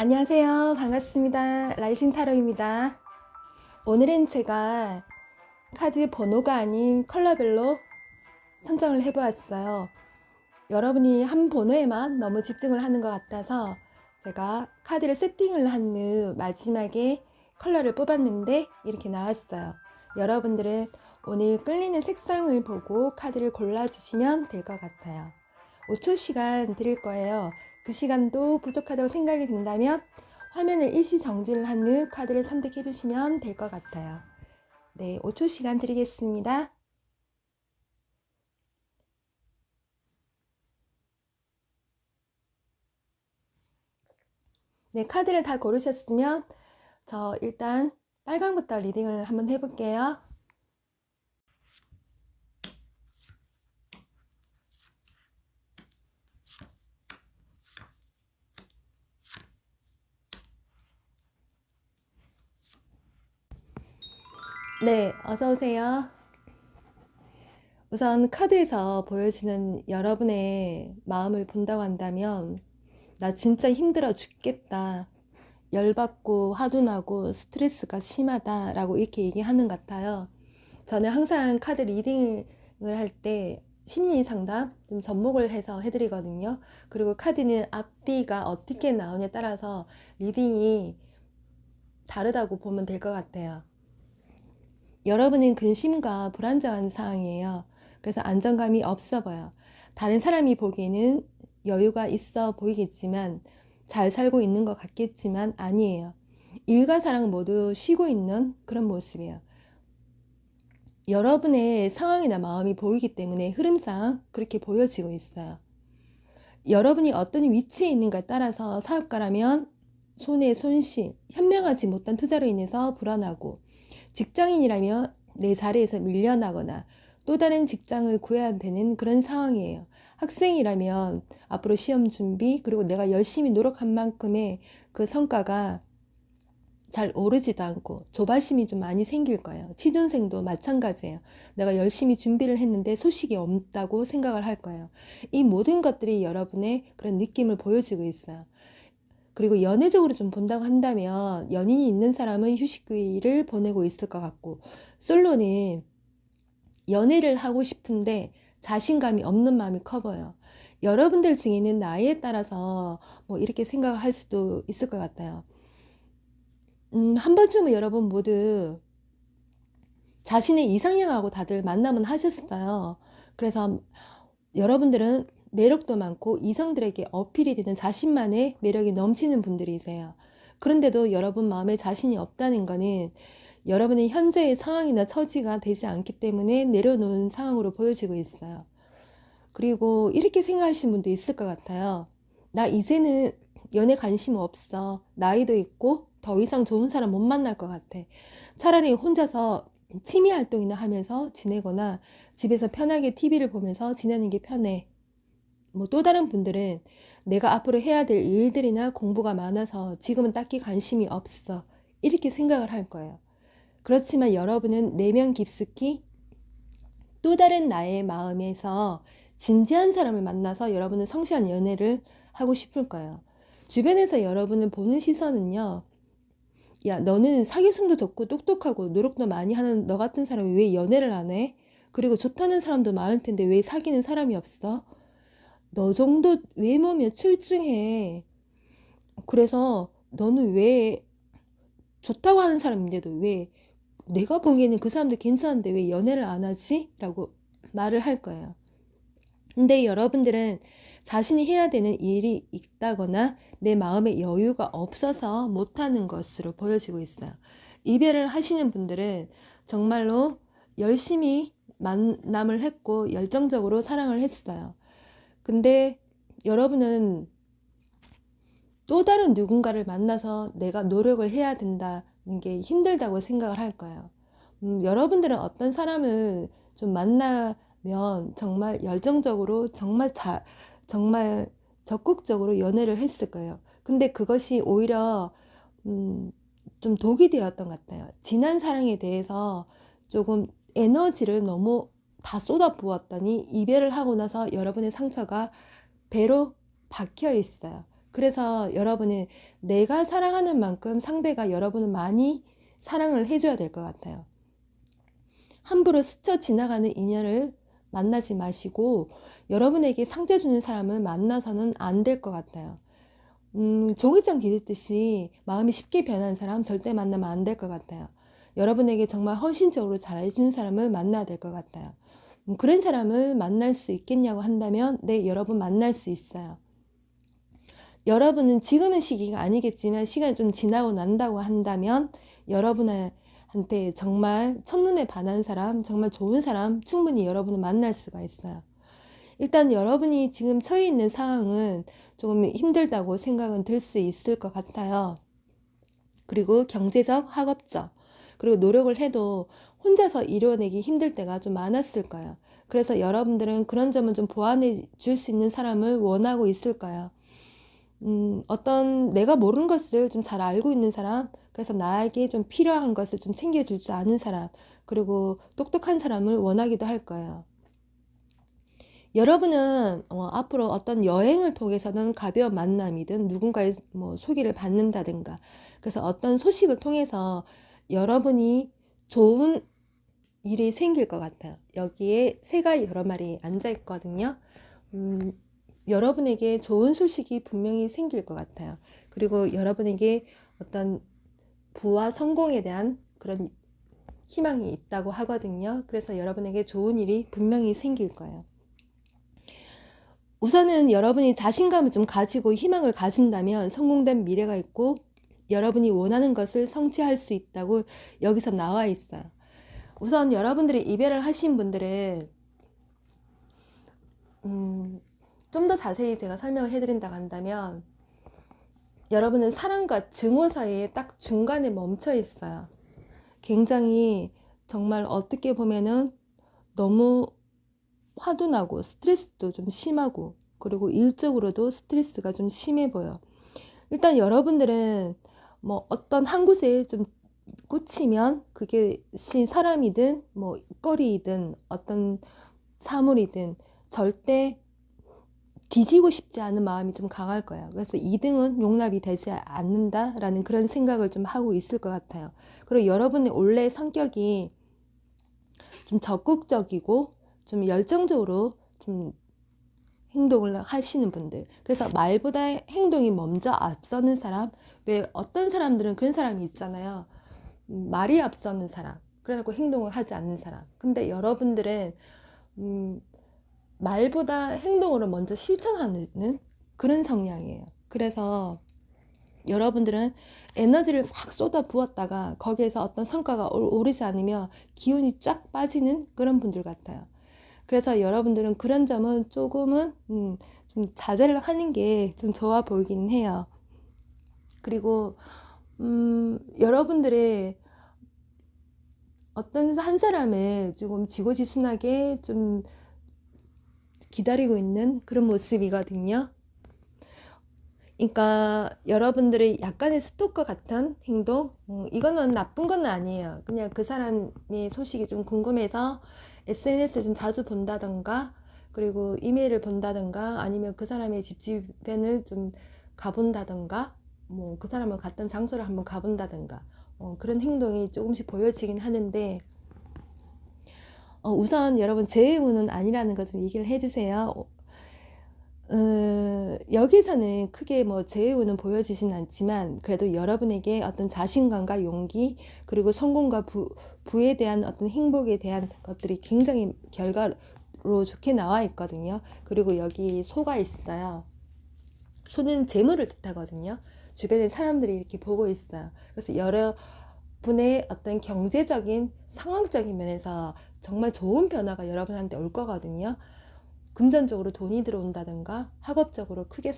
안녕하세요. 반갑습니다. 라이징 타로입니다. 오늘은 제가 카드 번호가 아닌 컬러별로 선정을 해보았어요. 여러분이 한 번호에만 너무 집중을 하는 것 같아서 제가 카드를 세팅을 한 후 마지막에 컬러를 뽑았는데 이렇게 나왔어요. 여러분들은 오늘 끌리는 색상을 보고 카드를 골라주시면 될 것 같아요. 5초 시간 드릴 거예요. 그 시간도 부족하다고 생각이 든다면 화면을 일시 정지를 한 후 카드를 선택해 주시면 될 것 같아요. 네, 5초 시간 드리겠습니다. 네, 카드를 다 고르셨으면 저 일단 빨강부터 리딩을 한번 해볼게요. 네, 어서 오세요. 우선 카드에서 보여지는 여러분의 마음을 본다고 한다면 나 진짜 힘들어 죽겠다. 열받고 화도 나고 스트레스가 심하다 라고 이렇게 얘기하는 것 같아요. 저는 항상 카드 리딩을 할 때 심리 상담 좀 접목을 해서 해드리거든요. 그리고 카드는 앞뒤가 어떻게 나오냐에 따라서 리딩이 다르다고 보면 될 것 같아요. 여러분은 근심과 불안정한 상황이에요. 그래서 안정감이 없어 보여. 다른 사람이 보기에는 여유가 있어 보이겠지만 잘 살고 있는 것 같겠지만 아니에요. 일과 사랑 모두 쉬고 있는 그런 모습이에요. 여러분의 상황이나 마음이 보이기 때문에 흐름상 그렇게 보여지고 있어요. 여러분이 어떤 위치에 있는가에 따라서 사업가라면 손해, 손실, 현명하지 못한 투자로 인해서 불안하고, 직장인이라면 내 자리에서 밀려나거나 또 다른 직장을 구해야 되는 그런 상황이에요. 학생이라면 앞으로 시험 준비, 그리고 내가 열심히 노력한 만큼의 그 성과가 잘 오르지도 않고 조바심이 좀 많이 생길 거예요. 취준생도 마찬가지예요. 내가 열심히 준비를 했는데 소식이 없다고 생각을 할 거예요. 이 모든 것들이 여러분의 그런 느낌을 보여주고 있어요. 그리고 연애적으로 좀 본다고 한다면 연인이 있는 사람은 휴식기를 보내고 있을 것 같고, 솔로는 연애를 하고 싶은데 자신감이 없는 마음이 커 보여요. 여러분들 중에는 나이에 따라서 뭐 이렇게 생각을 할 수도 있을 것 같아요. 한 번쯤은 여러분 모두 자신의 이상형하고 다들 만남은 하셨어요. 그래서 여러분들은 매력도 많고 이성들에게 어필이 되는 자신만의 매력이 넘치는 분들이세요. 그런데도 여러분 마음에 자신이 없다는 거는 여러분의 현재의 상황이나 처지가 되지 않기 때문에 내려놓은 상황으로 보여지고 있어요. 그리고 이렇게 생각하시는 분도 있을 것 같아요. 나 이제는 연애 관심 없어. 나이도 있고 더 이상 좋은 사람 못 만날 것 같아. 차라리 혼자서 취미 활동이나 하면서 지내거나 집에서 편하게 TV를 보면서 지내는 게 편해. 뭐 또 다른 분들은 내가 앞으로 해야 될 일들이나 공부가 많아서 지금은 딱히 관심이 없어. 이렇게 생각을 할 거예요. 그렇지만 여러분은 내면 깊숙이 또 다른 나의 마음에서 진지한 사람을 만나서 여러분은 성실한 연애를 하고 싶을 거예요. 주변에서 여러분을 보는 시선은요. 야, 너는 사교성도 좋고 똑똑하고 노력도 많이 하는 너 같은 사람이 왜 연애를 안 해? 그리고 좋다는 사람도 많을 텐데 왜 사귀는 사람이 없어? 너 정도 외모면 출중해. 그래서 너는 왜 좋다고 하는 사람인데도 왜 내가 보기에는 그 사람도 괜찮은데 왜 연애를 안 하지? 라고 말을 할 거예요. 근데 여러분들은 자신이 해야 되는 일이 있다거나 내 마음에 여유가 없어서 못하는 것으로 보여지고 있어요. 이별을 하시는 분들은 정말로 열심히 만남을 했고 열정적으로 사랑을 했어요. 근데 여러분은 또 다른 누군가를 만나서 내가 노력을 해야 된다는 게 힘들다고 생각을 할 거예요. 여러분들은 어떤 사람을 좀 만나면 정말 열정적으로 정말 적극적으로 연애를 했을 거예요. 근데 그것이 오히려 좀 독이 되었던 것 같아요. 지난 사랑에 대해서 조금 에너지를 너무 다 쏟아부었더니 이별을 하고 나서 여러분의 상처가 배로 박혀 있어요. 그래서 여러분은 내가 사랑하는 만큼 상대가 여러분을 많이 사랑을 해줘야 될 것 같아요. 함부로 스쳐 지나가는 인연을 만나지 마시고 여러분에게 상처 주는 사람을 만나서는 안 될 것 같아요. 종이장 디딜듯이 마음이 쉽게 변하는 사람 절대 만나면 안 될 것 같아요. 여러분에게 정말 헌신적으로 잘해주는 사람을 만나야 될 것 같아요. 그런 사람을 만날 수 있겠냐고 한다면 네, 여러분 만날 수 있어요. 여러분은 지금은 시기가 아니겠지만 시간이 좀 지나고 난다고 한다면 여러분한테 정말 첫눈에 반한 사람, 정말 좋은 사람 충분히 여러분은 만날 수가 있어요. 일단 여러분이 지금 처해 있는 상황은 조금 힘들다고 생각은 들 수 있을 것 같아요. 그리고 경제적, 학업적, 그리고 노력을 해도 혼자서 이뤄내기 힘들 때가 좀 많았을 거예요. 그래서 여러분들은 그런 점은 좀 보완해 줄 수 있는 사람을 원하고 있을 거예요. 어떤 내가 모르는 것을 좀 잘 알고 있는 사람, 그래서 나에게 좀 필요한 것을 좀 챙겨줄 줄 아는 사람, 그리고 똑똑한 사람을 원하기도 할 거예요. 여러분은 앞으로 어떤 여행을 통해서는 가벼운 만남이든 누군가의 소개를 받는다든가, 그래서 어떤 소식을 통해서 여러분이 좋은 일이 생길 것 같아요. 여기에 새가 여러 마리 앉아 있거든요. 여러분에게 좋은 소식이 분명히 생길 것 같아요. 그리고 여러분에게 어떤 부와 성공에 대한 그런 희망이 있다고 하거든요. 그래서 여러분에게 좋은 일이 분명히 생길 거예요. 우선은 여러분이 자신감을 좀 가지고 희망을 가진다면 성공된 미래가 있고 여러분이 원하는 것을 성취할 수 있다고 여기서 나와 있어요. 우선 여러분들이 이별을 하신 분들은 좀 더 자세히 제가 설명을 해드린다고 한다면 여러분은 사랑과 증오 사이에 딱 중간에 멈춰 있어요. 굉장히 정말 어떻게 보면은 너무 화도 나고 스트레스도 좀 심하고 그리고 일적으로도 스트레스가 좀 심해 보여. 일단 여러분들은 어떤 한 곳에 좀 꽂히면 그게 사람이든 거리이든 어떤 사물이든 절대 뒤지고 싶지 않은 마음이 좀 강할 거예요. 그래서 2등은 용납이 되지 않는다라는 그런 생각을 좀 하고 있을 것 같아요. 그리고 여러분의 원래 성격이 좀 적극적이고 좀 열정적으로 좀 행동을 하시는 분들. 그래서 말보다 행동이 먼저 앞서는 사람. 왜 어떤 사람들은 그런 사람이 있잖아요. 말이 앞서는 사람. 그래갖고 행동을 하지 않는 사람. 근데 여러분들은 말보다 행동으로 먼저 실천하는 그런 성향이에요. 그래서 여러분들은 에너지를 막 쏟아 부었다가 거기에서 어떤 성과가 오르지 않으면 기운이 쫙 빠지는 그런 분들 같아요. 그래서 여러분들은 그런 점은 조금은 좀 자제를 하는 게 좀 좋아 보이긴 해요. 그리고 여러분들의 어떤 한 사람을 조금 지고지순하게 좀 기다리고 있는 그런 모습이거든요. 그러니까 여러분들의 약간의 스토커 같은 행동, 이거는 나쁜 건 아니에요. 그냥 그 사람의 소식이 좀 궁금해서 SNS를 좀 자주 본다던가, 그리고 이메일을 본다던가, 아니면 그 사람의 집 주변을 좀 가본다던가, 그 사람을 갔던 장소를 한번 가본다던가, 그런 행동이 조금씩 보여지긴 하는데, 우선 여러분 제 의무는 아니라는 거 좀 얘기를 해주세요. 여기서는 크게 제의우는 보여지진 않지만 그래도 여러분에게 어떤 자신감과 용기 그리고 성공과 부에 대한 어떤 행복에 대한 것들이 굉장히 결과로 좋게 나와 있거든요. 그리고 여기 소가 있어요. 소는 재물을 뜻하거든요. 주변에 사람들이 이렇게 보고 있어요. 그래서 여러분의 어떤 경제적인 상황적인 면에서 정말 좋은 변화가 여러분한테 올 거거든요. 금전적으로 돈이 들어온다든가 학업적으로 크게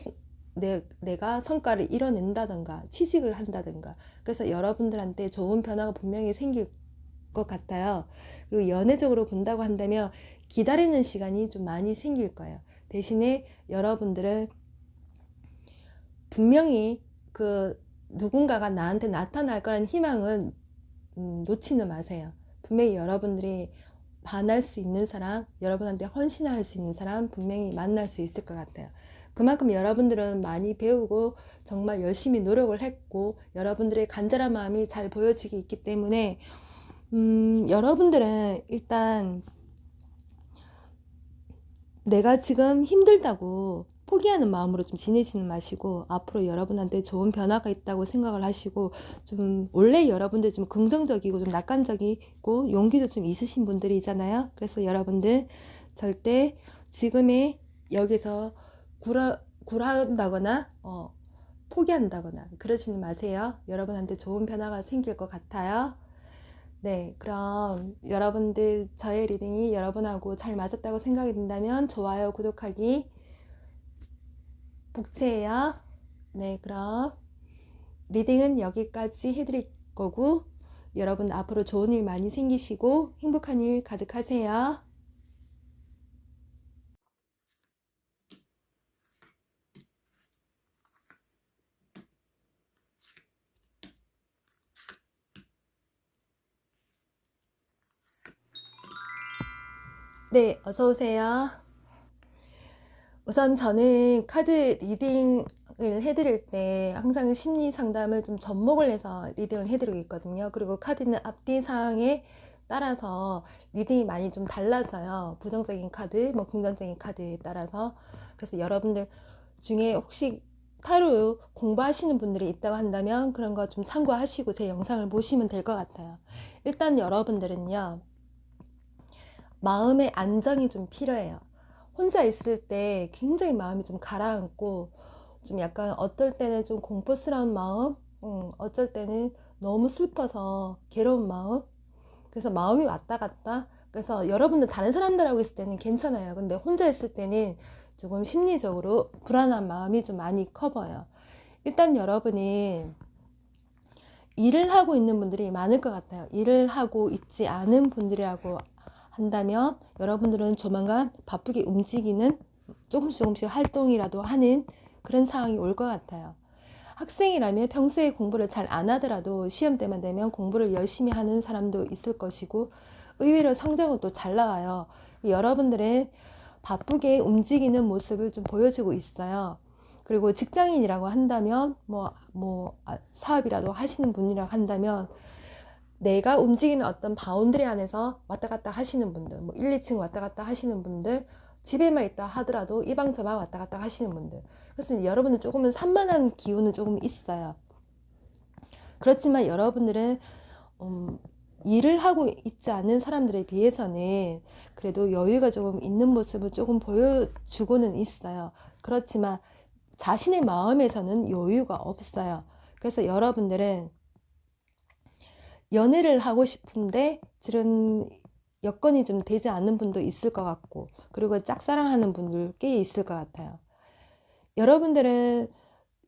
내가 성과를 이뤄낸다든가 취직을 한다든가 그래서 여러분들한테 좋은 변화가 분명히 생길 것 같아요. 그리고 연애적으로 본다고 한다면 기다리는 시간이 좀 많이 생길 거예요. 대신에 여러분들은 분명히 그 누군가가 나한테 나타날 거라는 희망은 놓치는 마세요. 분명히 여러분들이 반할 수 있는 사람, 여러분한테 헌신할 수 있는 사람 분명히 만날 수 있을 것 같아요. 그만큼 여러분들은 많이 배우고 정말 열심히 노력을 했고 여러분들의 간절한 마음이 잘 보여지기 있기 때문에 여러분들은 일단 내가 지금 힘들다고 포기하는 마음으로 좀 지내지는 마시고 앞으로 여러분한테 좋은 변화가 있다고 생각을 하시고 좀 원래 여러분들 좀 긍정적이고 좀 낙관적이고 용기도 좀 있으신 분들이잖아요. 그래서 여러분들 절대 지금의 여기서 굴한다거나 포기한다거나 그러지는 마세요. 여러분한테 좋은 변화가 생길 것 같아요. 네, 그럼 여러분들 저의 리딩이 여러분하고 잘 맞았다고 생각이 든다면 좋아요, 구독하기 복채예요. 네, 그럼 리딩은 여기까지 해드릴 거고 여러분 앞으로 좋은 일 많이 생기시고 행복한 일 가득하세요. 네, 어서 오세요. 우선 저는 카드 리딩을 해드릴 때 항상 심리 상담을 좀 접목을 해서 리딩을 해드리고 있거든요. 그리고 카드는 앞뒤 사항에 따라서 리딩이 많이 좀 달라져요. 부정적인 카드, 뭐 긍정적인 카드에 따라서. 그래서 여러분들 중에 혹시 타로 공부하시는 분들이 있다고 한다면 그런 거 좀 참고하시고 제 영상을 보시면 될 것 같아요. 일단 여러분들은요, 마음의 안정이 좀 필요해요. 혼자 있을 때 굉장히 마음이 좀 가라앉고 좀 약간 어떨 때는 좀 공포스러운 마음, 어쩔 때는 너무 슬퍼서 괴로운 마음. 그래서 마음이 왔다 갔다. 그래서 여러분들 다른 사람들하고 있을 때는 괜찮아요. 근데 혼자 있을 때는 조금 심리적으로 불안한 마음이 좀 많이 커 보여요. 일단 여러분이 일을 하고 있는 분들이 많을 것 같아요. 일을 하고 있지 않은 분들이라고 한다면 여러분들은 조만간 바쁘게 움직이는 조금씩 활동이라도 하는 그런 상황이 올 것 같아요. 학생이라면 평소에 공부를 잘 안 하더라도 시험 때만 되면 공부를 열심히 하는 사람도 있을 것이고 의외로 성적은 또 잘 나와요. 여러분들은 바쁘게 움직이는 모습을 좀 보여주고 있어요. 그리고 직장인이라고 한다면 사업이라도 하시는 분이라고 한다면 내가 움직이는 어떤 바운드리 안에서 왔다 갔다 하시는 분들, 1, 2층 왔다 갔다 하시는 분들, 집에만 있다 하더라도 이 방 저 방 왔다 갔다 하시는 분들. 그래서 여러분은 조금은 산만한 기운은 조금 있어요. 그렇지만 여러분들은 일을 하고 있지 않은 사람들에 비해서는 그래도 여유가 조금 있는 모습을 조금 보여주고는 있어요. 그렇지만 자신의 마음에서는 여유가 없어요. 그래서 여러분들은 연애를 하고 싶은데 지금 여건이 좀 되지 않는 분도 있을 것 같고 그리고 짝사랑하는 분들 꽤 있을 것 같아요. 여러분들은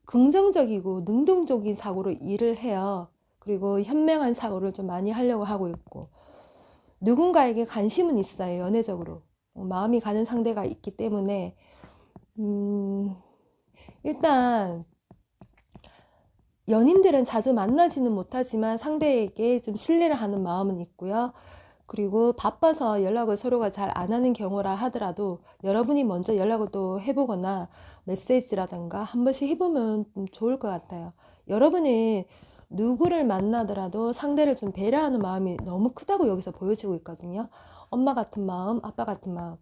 긍정적이고 능동적인 사고로 일을 해요. 그리고 현명한 사고를 좀 많이 하려고 하고 있고 누군가에게 관심은 있어요. 연애적으로 마음이 가는 상대가 있기 때문에 일단 연인들은 자주 만나지는 못하지만 상대에게 좀 신뢰를 하는 마음은 있고요. 그리고 바빠서 연락을 서로가 잘 안 하는 경우라 하더라도 여러분이 먼저 연락을 또 해보거나 메시지라든가 한 번씩 해보면 좋을 것 같아요. 여러분이 누구를 만나더라도 상대를 좀 배려하는 마음이 너무 크다고 여기서 보여지고 있거든요. 엄마 같은 마음, 아빠 같은 마음,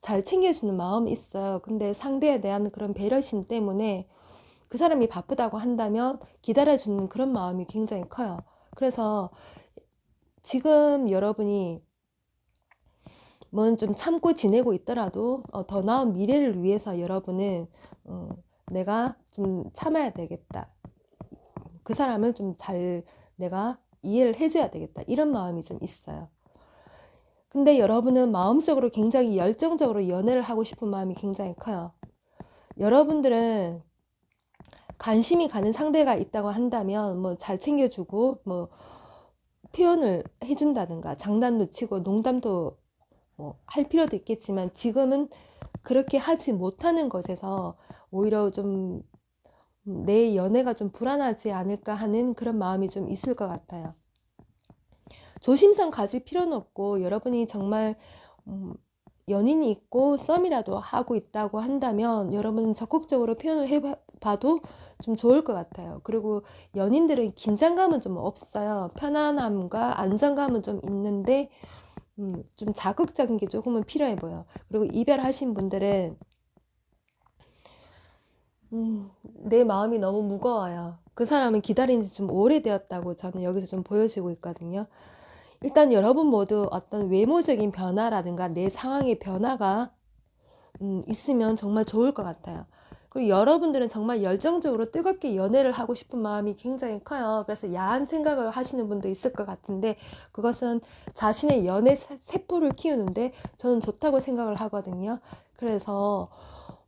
잘 챙겨주는 마음이 있어요. 근데 상대에 대한 그런 배려심 때문에 그 사람이 바쁘다고 한다면 기다려주는 그런 마음이 굉장히 커요. 그래서 지금 여러분이 뭐 좀 참고 지내고 있더라도 더 나은 미래를 위해서 여러분은 내가 좀 참아야 되겠다. 그 사람을 좀 잘 내가 이해를 해줘야 되겠다. 이런 마음이 좀 있어요. 근데 여러분은 마음속으로 굉장히 열정적으로 연애를 하고 싶은 마음이 굉장히 커요. 여러분들은 관심이 가는 상대가 있다고 한다면 뭐 잘 챙겨주고 뭐 표현을 해준다든가 장난도 치고 농담도 할 필요도 있겠지만 지금은 그렇게 하지 못하는 것에서 오히려 좀 내 연애가 좀 불안하지 않을까 하는 그런 마음이 좀 있을 것 같아요. 조심성 가질 필요는 없고 여러분이 정말 연인이 있고 썸이라도 하고 있다고 한다면 여러분은 적극적으로 표현을 해봐도 좀 좋을 것 같아요. 그리고 연인들은 긴장감은 좀 없어요. 편안함과 안정감은 좀 있는데 좀 자극적인 게 조금은 필요해 보여. 그리고 이별하신 분들은 내 마음이 너무 무거워요. 그 사람은 기다린 지 좀 오래되었다고 저는 여기서 좀 보여지고 있거든요. 일단 여러분 모두 어떤 외모적인 변화라든가 내 상황의 변화가 있으면 정말 좋을 것 같아요. 그리고 여러분들은 정말 열정적으로 뜨겁게 연애를 하고 싶은 마음이 굉장히 커요. 그래서 야한 생각을 하시는 분도 있을 것 같은데 그것은 자신의 연애 세포를 키우는데 저는 좋다고 생각을 하거든요. 그래서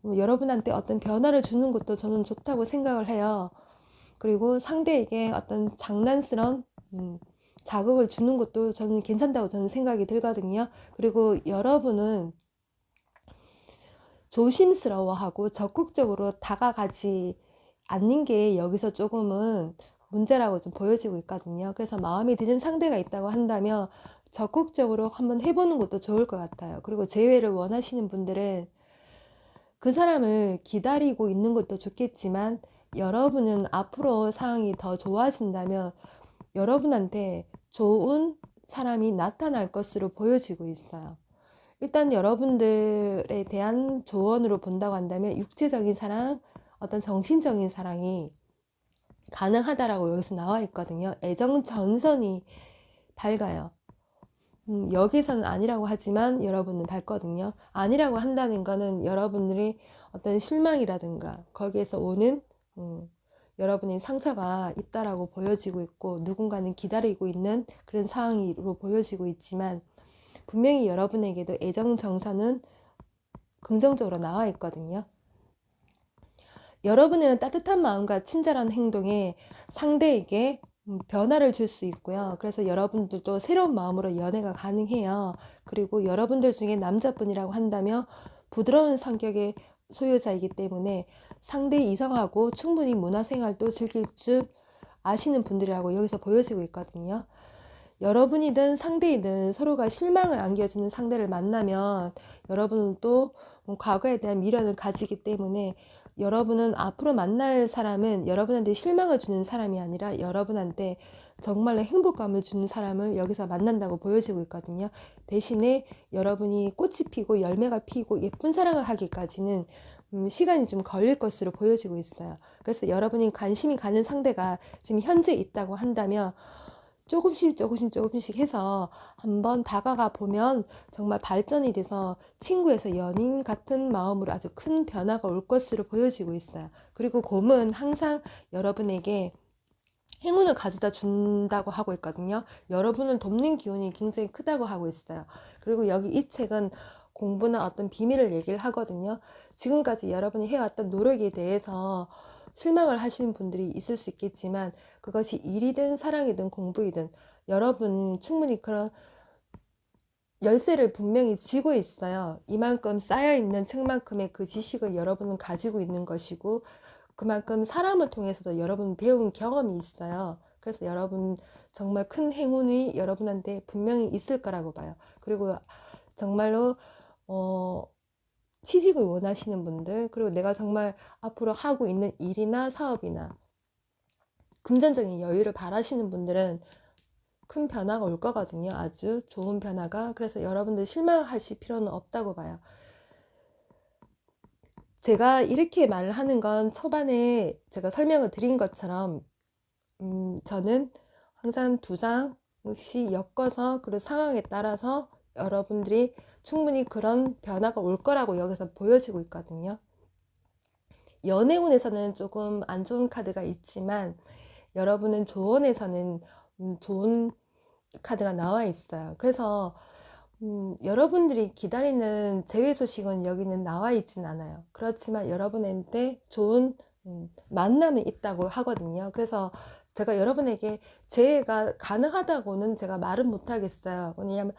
여러분한테 어떤 변화를 주는 것도 저는 좋다고 생각을 해요. 그리고 상대에게 어떤 장난스러운 자극을 주는 것도 저는 괜찮다고 저는 생각이 들거든요. 그리고 여러분은 조심스러워하고 적극적으로 다가가지 않는 게 여기서 조금은 문제라고 좀 보여지고 있거든요. 그래서 마음에 드는 상대가 있다고 한다면 적극적으로 한번 해보는 것도 좋을 것 같아요. 그리고 재회를 원하시는 분들은 그 사람을 기다리고 있는 것도 좋겠지만 여러분은 앞으로 상황이 더 좋아진다면 여러분한테 좋은 사람이 나타날 것으로 보여지고 있어요. 일단 여러분들에 대한 조언으로 본다고 한다면 육체적인 사랑, 어떤 정신적인 사랑이 가능하다라고 여기서 나와 있거든요. 애정 전선이 밝아요. 여기서는 아니라고 하지만 여러분은 밝거든요. 아니라고 한다는 거는 여러분들이 어떤 실망이라든가 거기에서 오는 여러분의 상처가 있다라고 보여지고 있고 누군가는 기다리고 있는 그런 상황으로 보여지고 있지만 분명히 여러분에게도 애정 정서는 긍정적으로 나와 있거든요. 여러분은 따뜻한 마음과 친절한 행동에 상대에게 변화를 줄 수 있고요. 그래서 여러분들도 새로운 마음으로 연애가 가능해요. 그리고 여러분들 중에 남자분이라고 한다면 부드러운 성격의 소유자이기 때문에 상대 이성하고 충분히 문화생활도 즐길 줄 아시는 분들이라고 여기서 보여지고 있거든요. 여러분이든 상대이든 서로가 실망을 안겨주는 상대를 만나면 여러분은 또 과거에 대한 미련을 가지기 때문에 여러분은 앞으로 만날 사람은 여러분한테 실망을 주는 사람이 아니라 여러분한테 정말로 행복감을 주는 사람을 여기서 만난다고 보여지고 있거든요. 대신에 여러분이 꽃이 피고 열매가 피고 예쁜 사랑을 하기까지는 시간이 좀 걸릴 것으로 보여지고 있어요. 그래서 여러분이 관심이 가는 상대가 지금 현재 있다고 한다면 조금씩 해서 한번 다가가 보면 정말 발전이 돼서 친구에서 연인 같은 마음으로 아주 큰 변화가 올 것으로 보여지고 있어요. 그리고 곰은 항상 여러분에게 행운을 가져다 준다고 하고 있거든요. 여러분을 돕는 기운이 굉장히 크다고 하고 있어요. 그리고 여기 이 책은 공부나 어떤 비밀을 얘기를 하거든요. 지금까지 여러분이 해왔던 노력에 대해서 실망을 하시는 분들이 있을 수 있겠지만 그것이 일이든 사랑이든 공부이든 여러분은 충분히 그런 열쇠를 분명히 쥐고 있어요. 이만큼 쌓여있는 책만큼의 그 지식을 여러분은 가지고 있는 것이고 그만큼 사람을 통해서도 여러분 배운 경험이 있어요. 그래서 여러분 정말 큰 행운이 여러분한테 분명히 있을 거라고 봐요. 그리고 정말로 취직을 원하시는 분들, 그리고 내가 정말 앞으로 하고 있는 일이나 사업이나 금전적인 여유를 바라시는 분들은 큰 변화가 올 거거든요. 아주 좋은 변화가. 그래서 여러분들 실망하실 필요는 없다고 봐요. 제가 이렇게 말을 하는 건 초반에 제가 설명을 드린 것처럼 저는 항상 두 장씩 엮어서 그리고 상황에 따라서 여러분들이 충분히 그런 변화가 올 거라고 여기서 보여지고 있거든요. 연애운에서는 조금 안 좋은 카드가 있지만 여러분은 조언에서는 좋은 카드가 나와 있어요. 그래서 여러분들이 기다리는 재회 소식은 여기는 나와 있진 않아요. 그렇지만 여러분한테 좋은 만남이 있다고 하거든요. 그래서 제가 여러분에게 재회가 가능하다고는 제가 말은 못하겠어요. 왜냐하면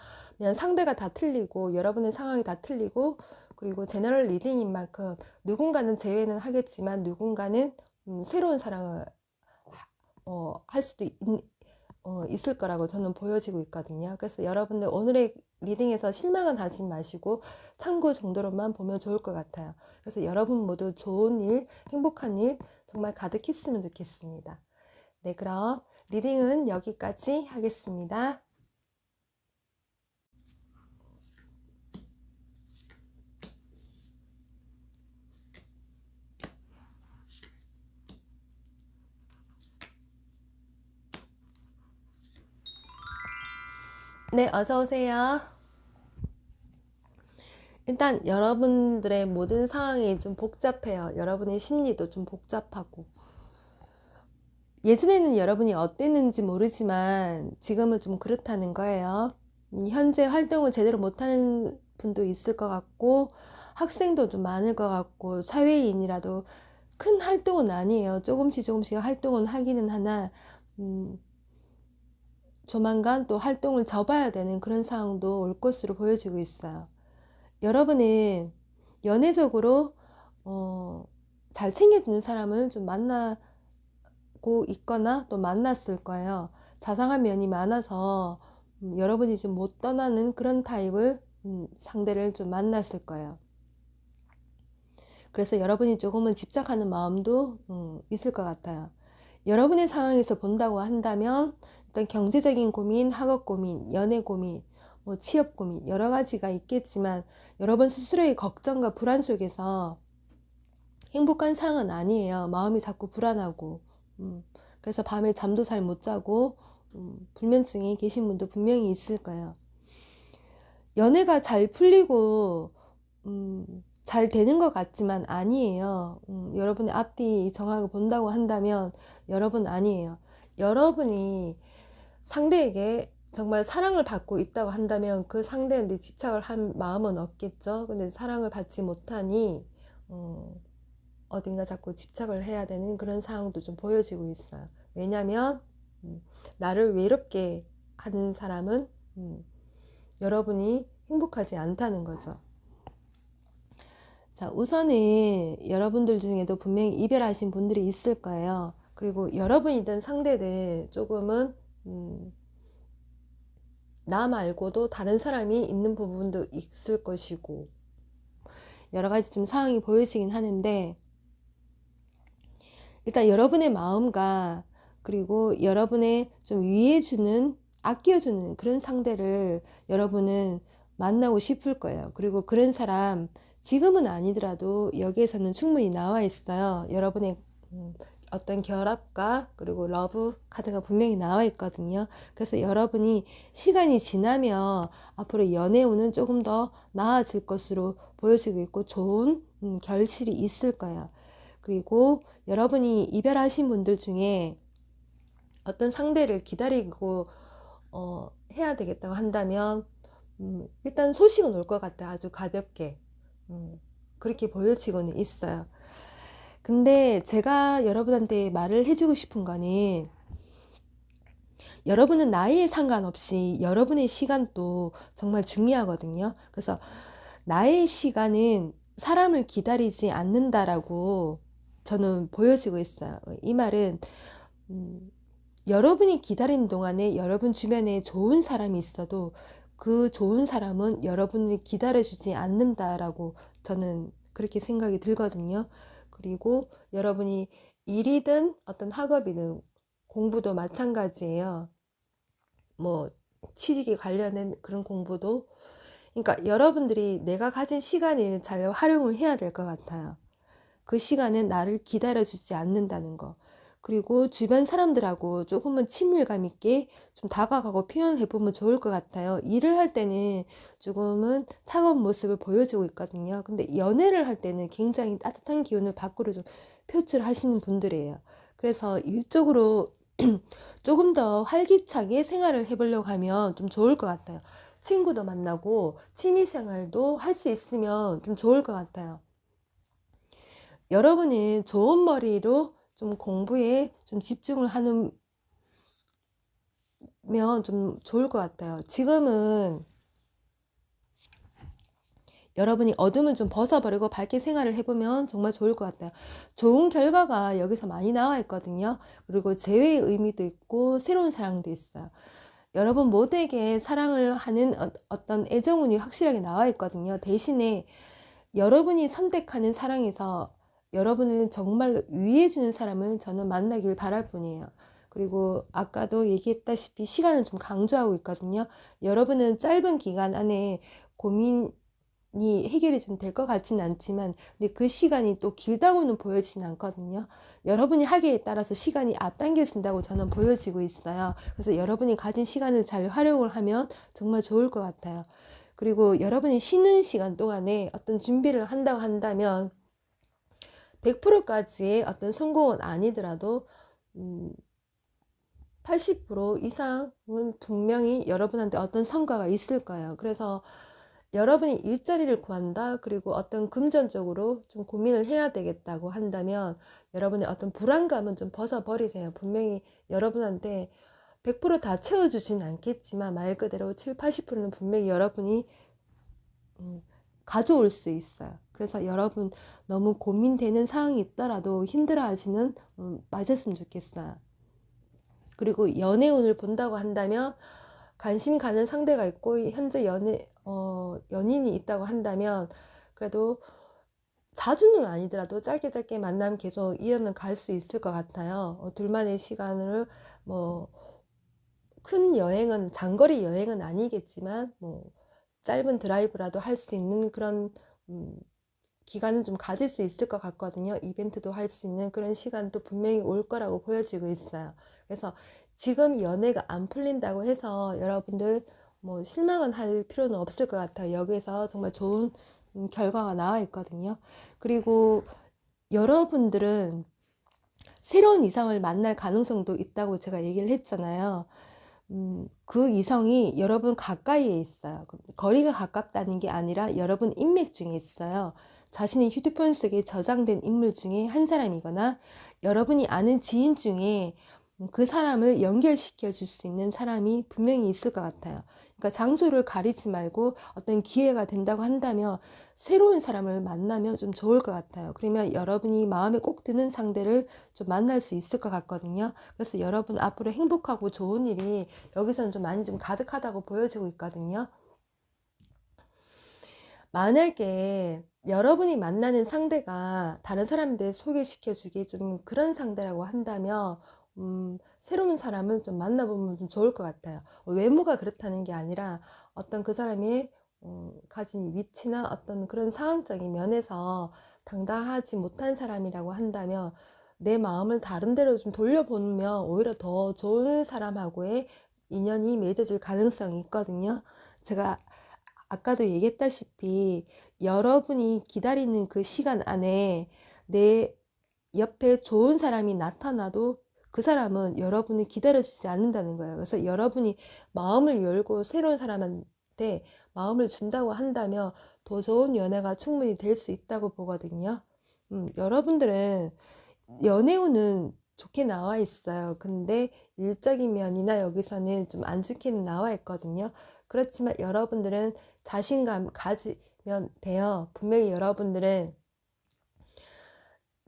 상대가 다 틀리고 여러분의 상황이 다 틀리고 그리고 제너럴 리딩인 만큼 누군가는 재회는 하겠지만 누군가는 새로운 사랑을 할 수도 있을 거라고 저는 보여지고 있거든요. 그래서 여러분들 오늘의 리딩에서 실망은 하지 마시고 참고 정도로만 보면 좋을 것 같아요. 그래서 여러분 모두 좋은 일, 행복한 일 정말 가득했으면 좋겠습니다. 네, 그럼 리딩은 여기까지 하겠습니다. 네, 어서 오세요. 일단 여러분들의 모든 상황이 좀 복잡해요. 여러분의 심리도 좀 복잡하고. 예전에는 여러분이 어땠는지 모르지만 지금은 좀 그렇다는 거예요. 현재 활동을 제대로 못하는 분도 있을 것 같고, 학생도 좀 많을 것 같고, 사회인이라도 큰 활동은 아니에요. 조금씩 조금씩 활동은 하기는 하나, 조만간 또 활동을 접어야 되는 그런 상황도 올 것으로 보여지고 있어요. 여러분은 연애적으로 잘 챙겨주는 사람을 좀 만나고 있거나 또 만났을 거예요. 자상한 면이 많아서 여러분이 좀 못 떠나는 그런 타입을 상대를 좀 만났을 거예요. 그래서 여러분이 조금은 집착하는 마음도 있을 것 같아요. 여러분의 상황에서 본다고 한다면 일단 경제적인 고민, 학업 고민, 연애 고민, 뭐 취업 고민 여러 가지가 있겠지만 여러분 스스로의 걱정과 불안 속에서 행복한 상황은 아니에요. 마음이 자꾸 불안하고 그래서 밤에 잠도 잘 못 자고 불면증이 계신 분도 분명히 있을 거예요. 연애가 잘 풀리고 잘 되는 것 같지만 아니에요. 여러분의 앞뒤 정확하게 본다고 한다면 여러분 아니에요. 여러분이 상대에게 정말 사랑을 받고 있다고 한다면 그 상대한테 집착을 한 마음은 없겠죠. 근데 사랑을 받지 못하니 어딘가 자꾸 집착을 해야 되는 그런 상황도 좀 보여지고 있어요. 왜냐하면 나를 외롭게 하는 사람은 여러분이 행복하지 않다는 거죠. 자, 우선은 여러분들 중에도 분명히 이별하신 분들이 있을 거예요. 그리고 여러분이든 상대든 조금은 나 말고도 다른 사람이 있는 부분도 있을 것이고 여러 가지 좀 상황이 보여지긴 하는데 일단 여러분의 마음과 그리고 여러분의 좀 위해주는 아껴주는 그런 상대를 여러분은 만나고 싶을 거예요. 그리고 그런 사람 지금은 아니더라도 여기에서는 충분히 나와 있어요. 여러분의 어떤 결합과 그리고 러브 카드가 분명히 나와 있거든요. 그래서 여러분이 시간이 지나면 앞으로 연애운은 조금 더 나아질 것으로 보여지고 있고 좋은 결실이 있을 거예요. 그리고 여러분이 이별하신 분들 중에 어떤 상대를 기다리고 해야 되겠다고 한다면 일단 소식은 올 것 같아요. 아주 가볍게 그렇게 보여지고는 있어요. 근데 제가 여러분한테 말을 해주고 싶은 거는 여러분은 나이에 상관없이 여러분의 시간도 정말 중요하거든요. 그래서 나의 시간은 사람을 기다리지 않는다라고 저는 보여지고 있어요. 이 말은 여러분이 기다리는 동안에 여러분 주변에 좋은 사람이 있어도 그 좋은 사람은 여러분을 기다려주지 않는다라고 저는 그렇게 생각이 들거든요. 그리고 여러분이 일이든 어떤 학업이든 공부도 마찬가지예요. 뭐 취직에 관련된 그런 공부도 그러니까 여러분들이 내가 가진 시간을 잘 활용을 해야 될 것 같아요. 그 시간은 나를 기다려주지 않는다는 거. 그리고 주변 사람들하고 조금은 친밀감 있게 좀 다가가고 표현해 보면 좋을 것 같아요. 일을 할 때는 조금은 차가운 모습을 보여주고 있거든요. 근데 연애를 할 때는 굉장히 따뜻한 기운을 밖으로 좀 표출하시는 분들이에요. 그래서 일적으로 조금 더 활기차게 생활을 해보려고 하면 좀 좋을 것 같아요. 친구도 만나고 취미생활도 할 수 있으면 좀 좋을 것 같아요. 여러분이 좋은 머리로 좀 공부에 좀 집중을 하면 좀 좋을 것 같아요. 지금은 여러분이 어둠을 좀 벗어버리고 밝게 생활을 해보면 정말 좋을 것 같아요. 좋은 결과가 여기서 많이 나와 있거든요. 그리고 재회의 의미도 있고 새로운 사랑도 있어요. 여러분 모두에게 사랑을 하는 어떤 애정운이 확실하게 나와 있거든요. 대신에 여러분이 선택하는 사랑에서 여러분을 정말로 위해주는 사람을 저는 만나길 바랄 뿐이에요. 그리고 아까도 얘기했다시피 시간을 좀 강조하고 있거든요. 여러분은 짧은 기간 안에 고민이 해결이 좀 될 것 같지는 않지만, 근데 그 시간이 또 길다고는 보여지진 않거든요. 여러분이 하기에 따라서 시간이 앞당겨진다고 저는 보여지고 있어요. 그래서 여러분이 가진 시간을 잘 활용을 하면 정말 좋을 것 같아요. 그리고 여러분이 쉬는 시간 동안에 어떤 준비를 한다고 한다면 100%까지의 어떤 성공은 아니더라도 80% 이상은 분명히 여러분한테 어떤 성과가 있을 거예요. 그래서 여러분이 일자리를 구한다, 그리고 어떤 금전적으로 좀 고민을 해야 되겠다고 한다면 여러분의 어떤 불안감은 좀 벗어버리세요. 분명히 여러분한테 100%다 채워주진 않겠지만 말 그대로 7, 80%는 분명히 여러분이 가져올 수 있어요. 그래서 여러분 너무 고민되는 상황이 있더라도 힘들어하지는 마셨으면 좋겠어요. 그리고 연애운을 본다고 한다면 관심 가는 상대가 있고 현재 연인이 있다고 한다면 그래도 자주는 아니더라도 짧게 짧게 만남 계속 이어는 갈 수 있을 것 같아요. 둘만의 시간을 뭐 큰 여행은 장거리 여행은 아니겠지만 뭐 짧은 드라이브라도 할 수 있는 그런 기간은 좀 가질 수 있을 것 같거든요. 이벤트도 할 수 있는 그런 시간도 분명히 올 거라고 보여지고 있어요. 그래서 지금 연애가 안 풀린다고 해서 여러분들 뭐 실망은 할 필요는 없을 것 같아요. 여기서 정말 좋은 결과가 나와 있거든요. 그리고 여러분들은 새로운 이성을 만날 가능성도 있다고 제가 얘기를 했잖아요. 그 이성이 여러분 가까이에 있어요. 거리가 가깝다는 게 아니라 여러분 인맥 중에 있어요. 자신의 휴대폰 속에 저장된 인물 중에 한 사람이거나 여러분이 아는 지인 중에 그 사람을 연결시켜 줄 수 있는 사람이 분명히 있을 것 같아요. 그러니까 장소를 가리지 말고 어떤 기회가 된다고 한다면 새로운 사람을 만나면 좀 좋을 것 같아요. 그러면 여러분이 마음에 꼭 드는 상대를 좀 만날 수 있을 것 같거든요. 그래서 여러분 앞으로 행복하고 좋은 일이 여기서는 좀 많이 좀 가득하다고 보여지고 있거든요. 만약에 여러분이 만나는 상대가 다른 사람들 소개시켜주기 좀 그런 상대라고 한다면 새로운 사람을 좀 만나보면 좀 좋을 것 같아요. 외모가 그렇다는 게 아니라 어떤 그 사람이 가진 위치나 어떤 그런 상황적인 면에서 당당하지 못한 사람이라고 한다면 내 마음을 다른 데로 좀 돌려보면 오히려 더 좋은 사람하고의 인연이 맺어질 가능성이 있거든요. 제가 아까도 얘기했다시피 여러분이 기다리는 그 시간 안에 내 옆에 좋은 사람이 나타나도 그 사람은 여러분을 기다려주지 않는다는 거예요. 그래서 여러분이 마음을 열고 새로운 사람한테 마음을 준다고 한다면 더 좋은 연애가 충분히 될 수 있다고 보거든요. 여러분들은 연애운은 좋게 나와 있어요. 근데 일적인 면이나 여기서는 좀 안 좋게는 나와 있거든요. 그렇지만 여러분들은 자신감 가지면 돼요. 분명히 여러분들은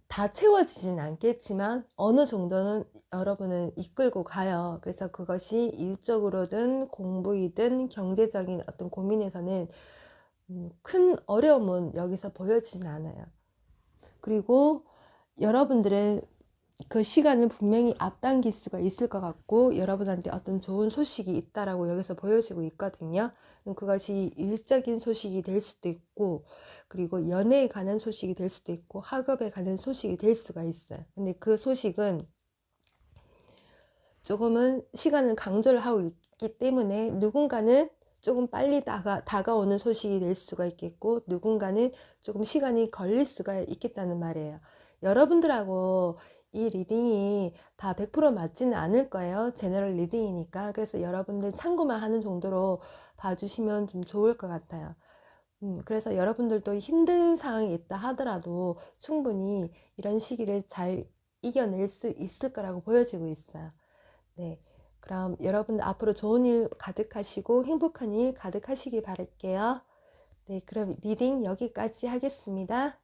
다 채워지진 않겠지만 어느 정도는 여러분은 이끌고 가요. 그래서 그것이 일적으로든 공부이든 경제적인 어떤 고민에서는 큰 어려움은 여기서 보여지진 않아요. 그리고 여러분들은 그 시간을 분명히 앞당길 수가 있을 것 같고 여러분한테 어떤 좋은 소식이 있다라고 여기서 보여지고 있거든요. 그것이 일적인 소식이 될 수도 있고 그리고 연애에 관한 소식이 될 수도 있고 학업에 관한 소식이 될 수가 있어요. 근데 그 소식은 조금은 시간을 강조를 하고 있기 때문에 누군가는 조금 빨리 다가오는 소식이 될 수가 있겠고 누군가는 조금 시간이 걸릴 수가 있겠다는 말이에요. 여러분들하고 이 리딩이 다 100% 맞지는 않을 거예요. 제너럴 리딩이니까. 그래서 여러분들 참고만 하는 정도로 봐주시면 좀 좋을 것 같아요. 그래서 여러분들도 힘든 상황이 있다 하더라도 충분히 이런 시기를 잘 이겨낼 수 있을 거라고 보여지고 있어요. 네. 그럼 여러분 앞으로 좋은 일 가득하시고 행복한 일 가득하시기 바랄게요. 네, 그럼 리딩 여기까지 하겠습니다.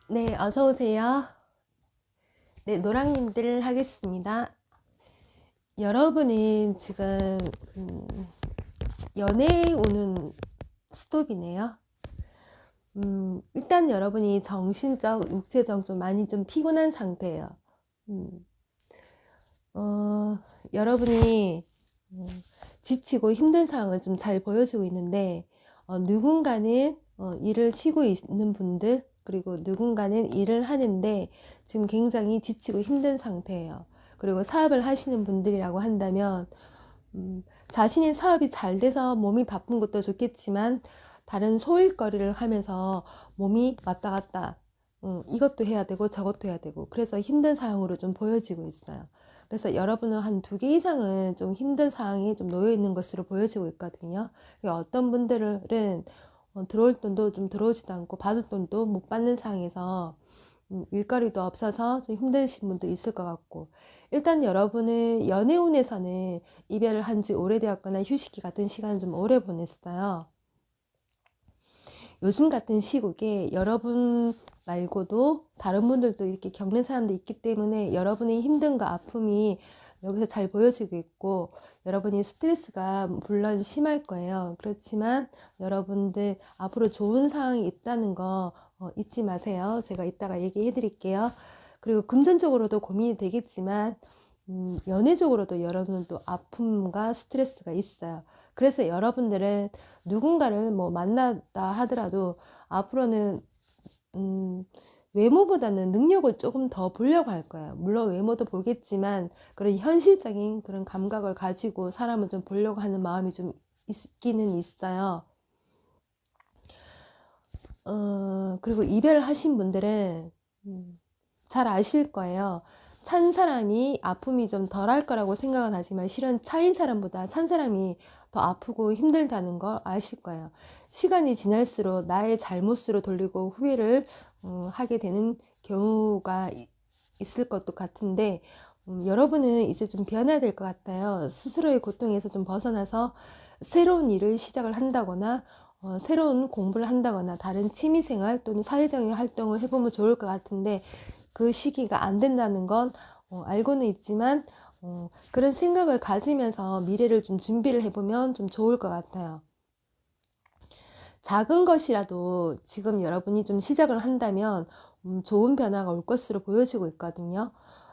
네, 어서 오세요. 네, 노랑님들 하겠습니다. 여러분은 지금 연애에 오는 스톱이네요. 일단 여러분이 정신적, 육체적 좀 많이 좀 피곤한 상태예요. 음, 여러분이 지치고 힘든 상황을 좀 잘 보여주고 있는데 누군가는 일을 쉬고 있는 분들, 그리고 누군가는 일을 하는데 지금 굉장히 지치고 힘든 상태예요. 그리고 사업을 하시는 분들이라고 한다면 자신의 사업이 잘 돼서 몸이 바쁜 것도 좋겠지만 다른 소일거리를 하면서 몸이 왔다 갔다 이것도 해야 되고 저것도 해야 되고 그래서 힘든 상황으로 좀 보여지고 있어요. 그래서 여러분은 한 2개 이상은 좀 힘든 상황에 좀 놓여 있는 것으로 보여지고 있거든요. 어떤 분들은 들어올 돈도 좀 들어오지도 않고 받을 돈도 못 받는 상황에서 일거리도 없어서 좀 힘드신 분도 있을 것 같고, 일단 여러분은 연애운에서는 이별을 한 지 오래되었거나 휴식기 같은 시간을 좀 오래 보냈어요. 요즘 같은 시국에 여러분 말고도 다른 분들도 이렇게 겪는 사람도 있기 때문에 여러분의 힘듦과 아픔이 여기서 잘 보여지고 있고, 여러분이 스트레스가 물론 심할 거예요. 그렇지만 여러분들 앞으로 좋은 상황이 있다는 거 잊지 마세요. 제가 이따가 얘기해 드릴게요. 그리고 금전적으로도 고민이 되겠지만 연애적으로도 여러분은 또 아픔과 스트레스가 있어요. 그래서 여러분들은 누군가를 뭐 만났다 하더라도 앞으로는 외모보다는 능력을 조금 더 보려고 할 거예요. 물론 외모도 보겠지만 그런 현실적인 그런 감각을 가지고 사람을 좀 보려고 하는 마음이 좀 있기는 있어요. 그리고 이별을 하신 분들은 잘 아실 거예요. 찬 사람이 아픔이 좀 덜할 거라고 생각은 하지만 실은 차인 사람보다 찬 사람이 더 아프고 힘들다는 걸 아실 거예요. 시간이 지날수록 나의 잘못으로 돌리고 후회를 하게 되는 경우가 있을 것도 같은데 여러분은 이제 좀 변해야 될 것 같아요. 스스로의 고통에서 좀 벗어나서 새로운 일을 시작을 한다거나 새로운 공부를 한다거나 다른 취미생활 또는 사회적인 활동을 해보면 좋을 것 같은데 그 시기가 안 된다는 건 알고는 있지만 그런 생각을 가지면서 미래를 좀 준비를 해보면 좀 좋을 것 같아요. 작은 것이라도 지금 여러분이 좀 시작을 한다면 좋은 변화가 올 것으로 보여지고 있거든요.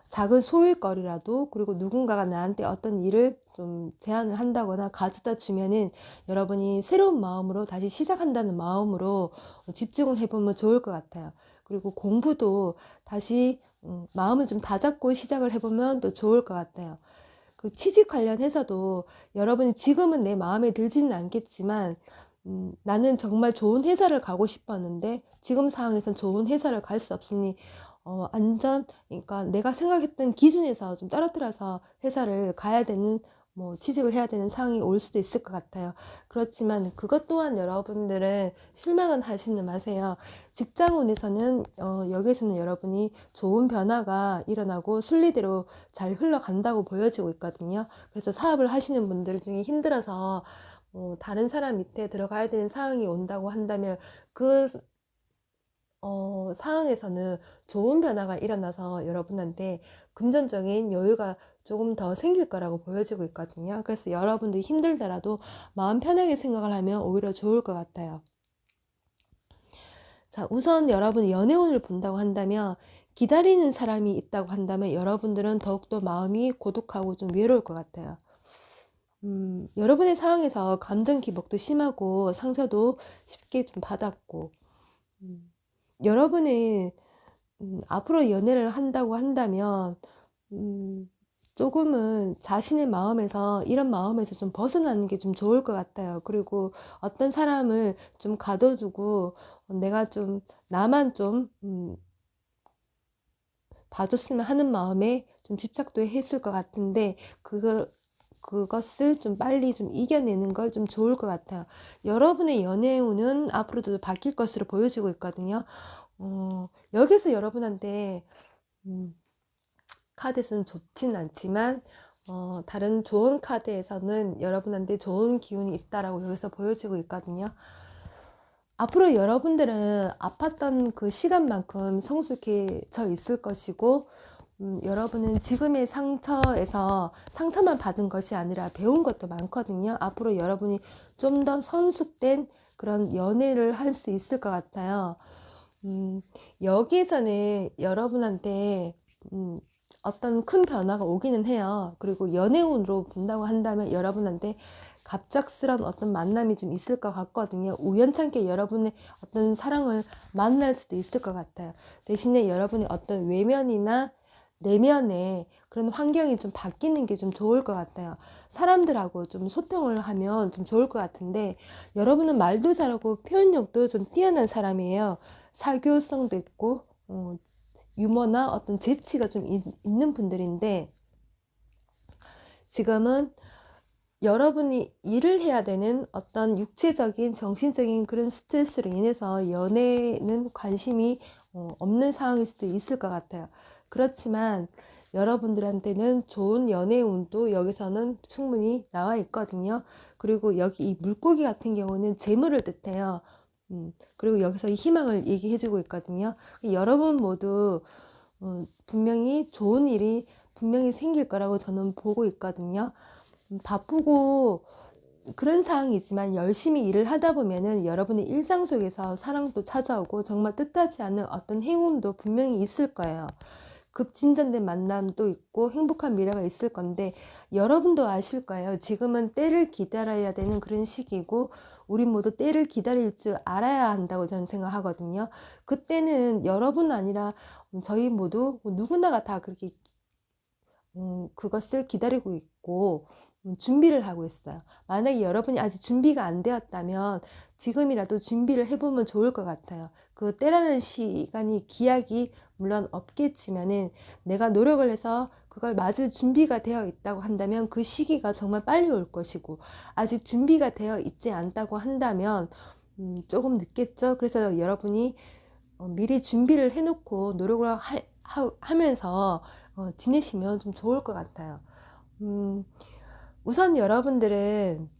작은 소일거리라도, 그리고 누군가가 나한테 어떤 일을 좀 제안을 한다거나 가져다 주면은 여러분이 새로운 마음으로 다시 시작한다는 마음으로 집중을 해보면 좋을 것 같아요. 그리고 공부도 다시 마음을 좀 다잡고 시작을 해보면 또 좋을 것 같아요. 그 취직 관련해서도 여러분이 지금은 내 마음에 들지는 않겠지만 나는 정말 좋은 회사를 가고 싶었는데 지금 상황에선 좋은 회사를 갈 수 없으니 그러니까 내가 생각했던 기준에서 좀 떨어뜨려서 회사를 가야 되는 뭐 취직을 해야 되는 상황이 올 수도 있을 것 같아요. 그렇지만 그것 또한 여러분들은 실망은 하시는 마세요. 직장운에서는 여기서는 여러분이 좋은 변화가 일어나고 순리대로 잘 흘러간다고 보여지고 있거든요. 그래서 사업을 하시는 분들 중에 힘들어서 다른 사람 밑에 들어가야 되는 상황이 온다고 한다면 그 상황에서는 좋은 변화가 일어나서 여러분한테 금전적인 여유가 조금 더 생길 거라고 보여지고 있거든요. 그래서 여러분들이 힘들더라도 마음 편하게 생각을 하면 오히려 좋을 것 같아요. 자, 우선 여러분 연애운을 본다고 한다면 기다리는 사람이 있다고 한다면 여러분들은 더욱더 마음이 고독하고 좀 외로울 것 같아요. 여러분의 상황에서 감정 기복도 심하고 상처도 쉽게 좀 받았고 여러분이 앞으로 연애를 한다고 한다면 조금은 자신의 마음에서 이런 마음에서 좀 벗어나는 게 좀 좋을 것 같아요. 그리고 어떤 사람을 좀 가둬두고 내가 좀 나만 좀 봐줬으면 하는 마음에 좀 집착도 했을 것 같은데 그것을 좀 빨리 좀 이겨내는 걸 좀 좋을 것 같아요. 여러분의 연애운은 앞으로도 바뀔 것으로 보여지고 있거든요. 여기서 여러분한테 카드에서는 좋진 않지만 다른 좋은 카드에서는 여러분한테 좋은 기운이 있다라고 여기서 보여지고 있거든요. 앞으로 여러분들은 아팠던 그 시간만큼 성숙해져 있을 것이고, 여러분은 지금의 상처에서 상처만 받은 것이 아니라 배운 것도 많거든요. 앞으로 여러분이 좀 더 성숙된 그런 연애를 할 수 있을 것 같아요. 여기에서는 여러분한테 어떤 큰 변화가 오기는 해요. 그리고 연애운으로 본다고 한다면 여러분한테 갑작스런 어떤 만남이 좀 있을 것 같거든요. 우연찮게 여러분의 어떤 사랑을 만날 수도 있을 것 같아요. 대신에 여러분의 어떤 외면이나 내면에 그런 환경이 좀 바뀌는 게 좀 좋을 것 같아요. 사람들하고 좀 소통을 하면 좀 좋을 것 같은데, 여러분은 말도 잘하고 표현력도 좀 뛰어난 사람이에요. 사교성도 있고 유머나 어떤 재치가 좀 있는 분들인데, 지금은 여러분이 일을 해야 되는 어떤 육체적인 정신적인 그런 스트레스로 인해서 연애는 관심이 없는 상황일 수도 있을 것 같아요. 그렇지만 여러분들한테는 좋은 연애 운도 여기서는 충분히 나와 있거든요. 그리고 여기 이 물고기 같은 경우는 재물을 뜻해요. 그리고 여기서 이 희망을 얘기해 주고 있거든요. 여러분 모두 분명히 좋은 일이 분명히 생길 거라고 저는 보고 있거든요. 바쁘고 그런 상황이지만 열심히 일을 하다 보면은 여러분의 일상 속에서 사랑도 찾아오고 정말 뜻하지 않은 어떤 행운도 분명히 있을 거예요. 급진전된 만남도 있고 행복한 미래가 있을 건데, 여러분도 아실 거예요. 지금은 때를 기다려야 되는 그런 시기고, 우리 모두 때를 기다릴 줄 알아야 한다고 저는 생각하거든요. 그때는 여러분 아니라 저희 모두 누구나가 다 그렇게 그것을 기다리고 있고 준비를 하고 있어요. 만약에 여러분이 아직 준비가 안 되었다면 지금이라도 준비를 해보면 좋을 것 같아요. 그 때라는 시간이 기약이 물론 없겠지만은 내가 노력을 해서 그걸 맞을 준비가 되어 있다고 한다면 그 시기가 정말 빨리 올 것이고, 아직 준비가 되어 있지 않다고 한다면 조금 늦겠죠. 그래서 여러분이 미리 준비를 해놓고 노력을 하면서 지내시면 좀 좋을 것 같아요. 우선 여러분들은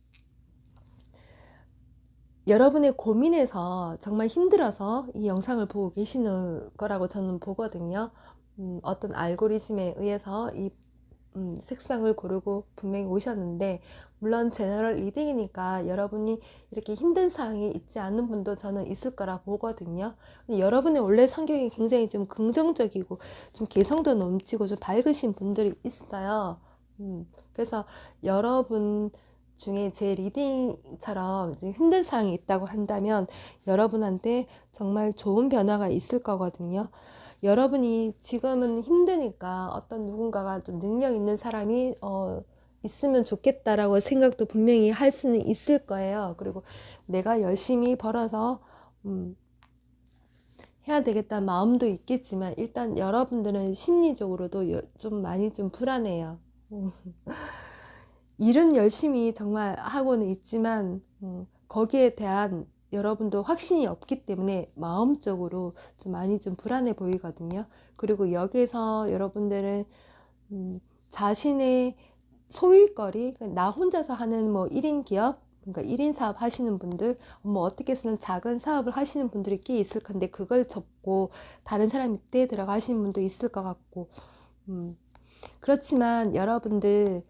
여러분의 고민에서 정말 힘들어서 이 영상을 보고 계시는 거라고 저는 보거든요. 어떤 알고리즘에 의해서 이 색상을 고르고 분명히 오셨는데, 물론 제너럴 리딩이니까 여러분이 이렇게 힘든 상황이 있지 않은 분도 저는 있을 거라 보거든요. 여러분의 원래 성격이 굉장히 좀 긍정적이고 좀 개성도 넘치고 좀 밝으신 분들이 있어요. 그래서 여러분 중에 제 리딩처럼 힘든 상황이 있다고 한다면 여러분한테 정말 좋은 변화가 있을 거거든요. 여러분이 지금은 힘드니까 어떤 누군가가 좀 능력 있는 사람이 있으면 좋겠다라고 생각도 분명히 할 수는 있을 거예요. 그리고 내가 열심히 벌어서 해야 되겠다는 마음도 있겠지만, 일단 여러분들은 심리적으로도 좀 많이 좀 불안해요. 일은 열심히 정말 하고는 있지만 거기에 대한 여러분도 확신이 없기 때문에 마음적으로 좀 많이 좀 불안해 보이거든요. 그리고 여기서 여러분들은 자신의 소일거리, 나 혼자서 하는 뭐 1인 기업, 그러니까 1인 사업 하시는 분들, 뭐 어떻게 해서는 작은 사업을 하시는 분들이 꽤 있을 건데 그걸 접고 다른 사람 밑에 들어가시는 분도 있을 것 같고, 그렇지만 여러분들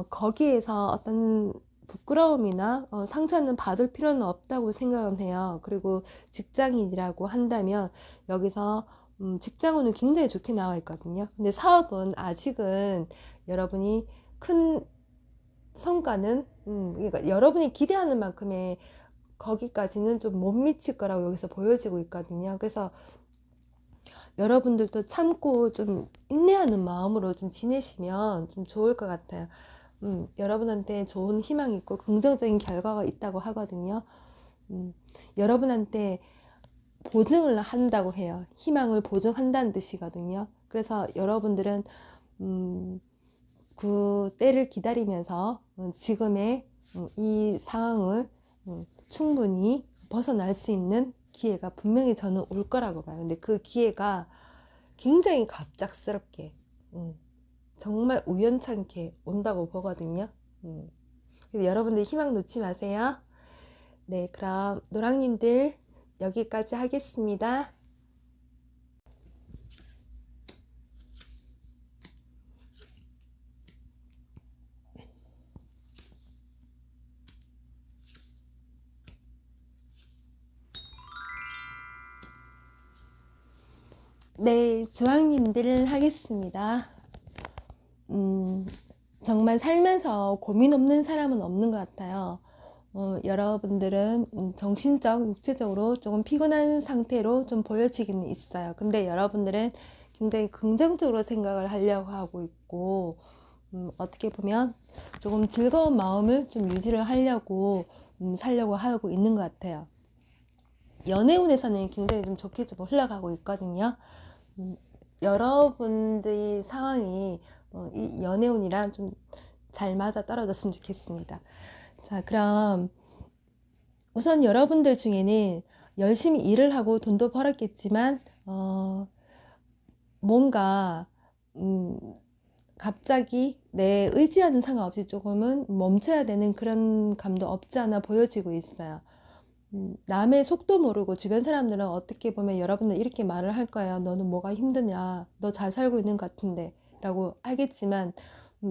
거기에서 어떤 부끄러움이나 상처는 받을 필요는 없다고 생각은 해요. 그리고 직장인이라고 한다면 여기서 직장운은 굉장히 좋게 나와 있거든요. 근데 사업은 아직은 여러분이 큰 성과는 그러니까 여러분이 기대하는 만큼의 거기까지는 좀 못 미칠 거라고 여기서 보여지고 있거든요. 그래서 여러분들도 참고 좀 인내하는 마음으로 좀 지내시면 좀 좋을 것 같아요. 여러분한테 좋은 희망이 있고 긍정적인 결과가 있다고 하거든요. 여러분한테 보증을 한다고 해요. 희망을 보증한다는 뜻이거든요. 그래서 여러분들은 그 때를 기다리면서 지금의 이 상황을 충분히 벗어날 수 있는 기회가 분명히 저는 올 거라고 봐요. 근데 그 기회가 굉장히 갑작스럽게 정말 우연찮게 온다고 보거든요. 그래서 여러분들 희망 놓지 마세요. 네, 그럼 노랑님들 여기까지 하겠습니다. 네, 주황님들 하겠습니다. 정말 살면서 고민 없는 사람은 없는 것 같아요. 여러분들은 정신적, 육체적으로 조금 피곤한 상태로 좀 보여지기는 있어요. 근데 여러분들은 굉장히 긍정적으로 생각을 하려고 하고 있고, 어떻게 보면 조금 즐거운 마음을 좀 유지를 하려고 살려고 하고 있는 것 같아요. 연애운에서는 굉장히 좀 좋게 좀 흘러가고 있거든요. 여러분들의 상황이 이 연애운이랑 좀 잘 맞아 떨어졌으면 좋겠습니다. 자, 그럼 우선 여러분들 중에는 열심히 일을 하고 돈도 벌었겠지만 뭔가 갑자기 내 의지하는 상관없이 조금은 멈춰야 되는 그런 감도 없지 않아 보여지고 있어요. 남의 속도 모르고 주변 사람들은 어떻게 보면 여러분들 이렇게 말을 할 거예요. 너는 뭐가 힘드냐? 너 잘 살고 있는 것 같은데 라고 하겠지만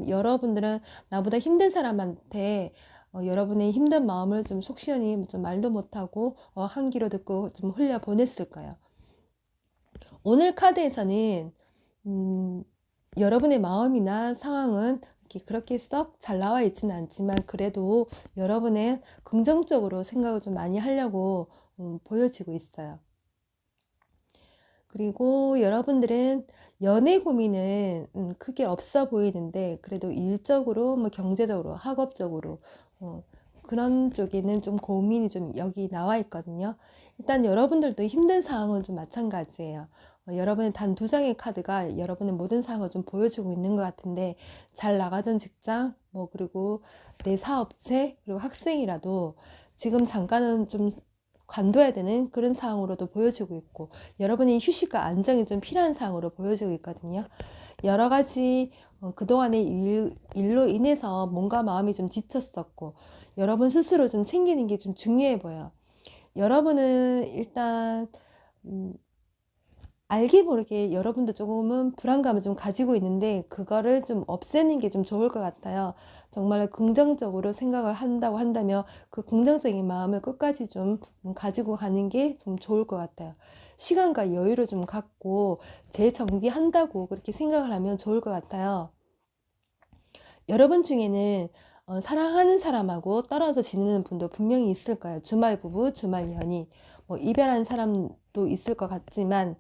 여러분들은 나보다 힘든 사람한테 여러분의 힘든 마음을 좀 속 시원히 좀 말도 못하고 한 귀로 듣고 좀 흘려 보냈을 거예요. 오늘 카드에서는 여러분의 마음이나 상황은 그렇게 썩 잘 나와 있지는 않지만 그래도 여러분의 긍정적으로 생각을 좀 많이 하려고 보여지고 있어요. 그리고 여러분들은 연애 고민은 크게 없어 보이는데 그래도 일적으로 뭐 경제적으로 학업적으로 그런 쪽에는 좀 고민이 좀 여기 나와 있거든요. 일단 여러분들도 힘든 상황은 좀 마찬가지예요. 여러분의 단 2장의 카드가 여러분의 모든 상황을 좀 보여주고 있는 것 같은데 잘 나가던 직장 뭐 그리고 내 사업체 그리고 학생이라도 지금 잠깐은 좀 관둬야 되는 그런 상황으로도 보여지고 있고 여러분의 휴식과 안정이 좀 필요한 상황으로 보여지고 있거든요. 여러 가지 그동안의 일로 인해서 뭔가 마음이 좀 지쳤었고 여러분 스스로 좀 챙기는 게 좀 중요해 보여요. 여러분은 일단 알게 모르게 여러분도 조금은 불안감을 좀 가지고 있는데 그거를 좀 없애는 게 좀 좋을 것 같아요. 정말 긍정적으로 생각을 한다고 한다면 그 긍정적인 마음을 끝까지 좀 가지고 가는 게 좀 좋을 것 같아요. 시간과 여유를 좀 갖고 재정비한다고 그렇게 생각을 하면 좋을 것 같아요. 여러분 중에는 사랑하는 사람하고 떨어져 지내는 분도 분명히 있을 거예요. 주말 부부, 주말 연인, 뭐 이별한 사람도 있을 것 같지만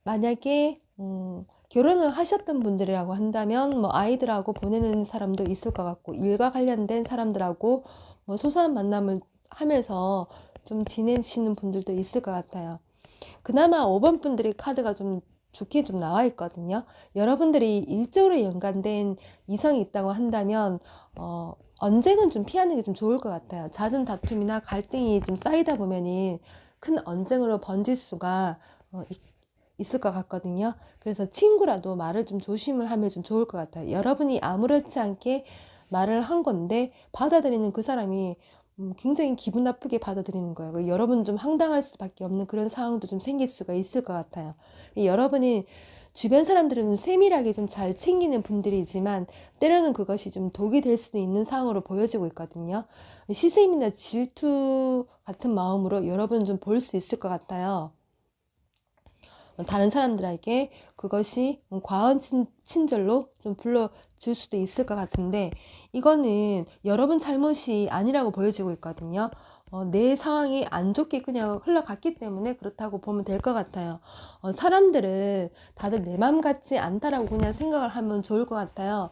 만약에 결혼을 하셨던 분들이라고 한다면 뭐 아이들하고 보내는 사람도 있을 것 같고 일과 관련된 사람들하고 뭐 소소한 만남을 하면서 좀 지내시는 분들도 있을 것 같아요. 그나마 5번 분들의 카드가 좀 좋게 좀 나와 있거든요. 여러분들이 일적으로 연관된 이성이 있다고 한다면 언쟁은 좀 피하는 게 좀 좋을 것 같아요. 잦은 다툼이나 갈등이 좀 쌓이다 보면은 큰 언쟁으로 번질 수가 있을 것 같거든요. 그래서 친구라도 말을 좀 조심을 하면 좀 좋을 것 같아요. 여러분이 아무렇지 않게 말을 한 건데 받아들이는 그 사람이 굉장히 기분 나쁘게 받아들이는 거예요. 여러분은 좀 황당할 수밖에 없는 그런 상황도 좀 생길 수가 있을 것 같아요. 여러분이 주변 사람들은 세밀하게 좀 잘 챙기는 분들이지만 때로는 그것이 좀 독이 될 수도 있는 상황으로 보여지고 있거든요. 시샘이나 질투 같은 마음으로 여러분은 좀 볼 수 있을 것 같아요. 다른 사람들에게 그것이 과한 친절로 좀 불러줄 수도 있을 것 같은데 이거는 여러분 잘못이 아니라고 보여지고 있거든요. 내 상황이 안 좋게 그냥 흘러갔기 때문에 그렇다고 보면 될 것 같아요. 사람들은 다들 내 맘 같지 않다라고 그냥 생각을 하면 좋을 것 같아요.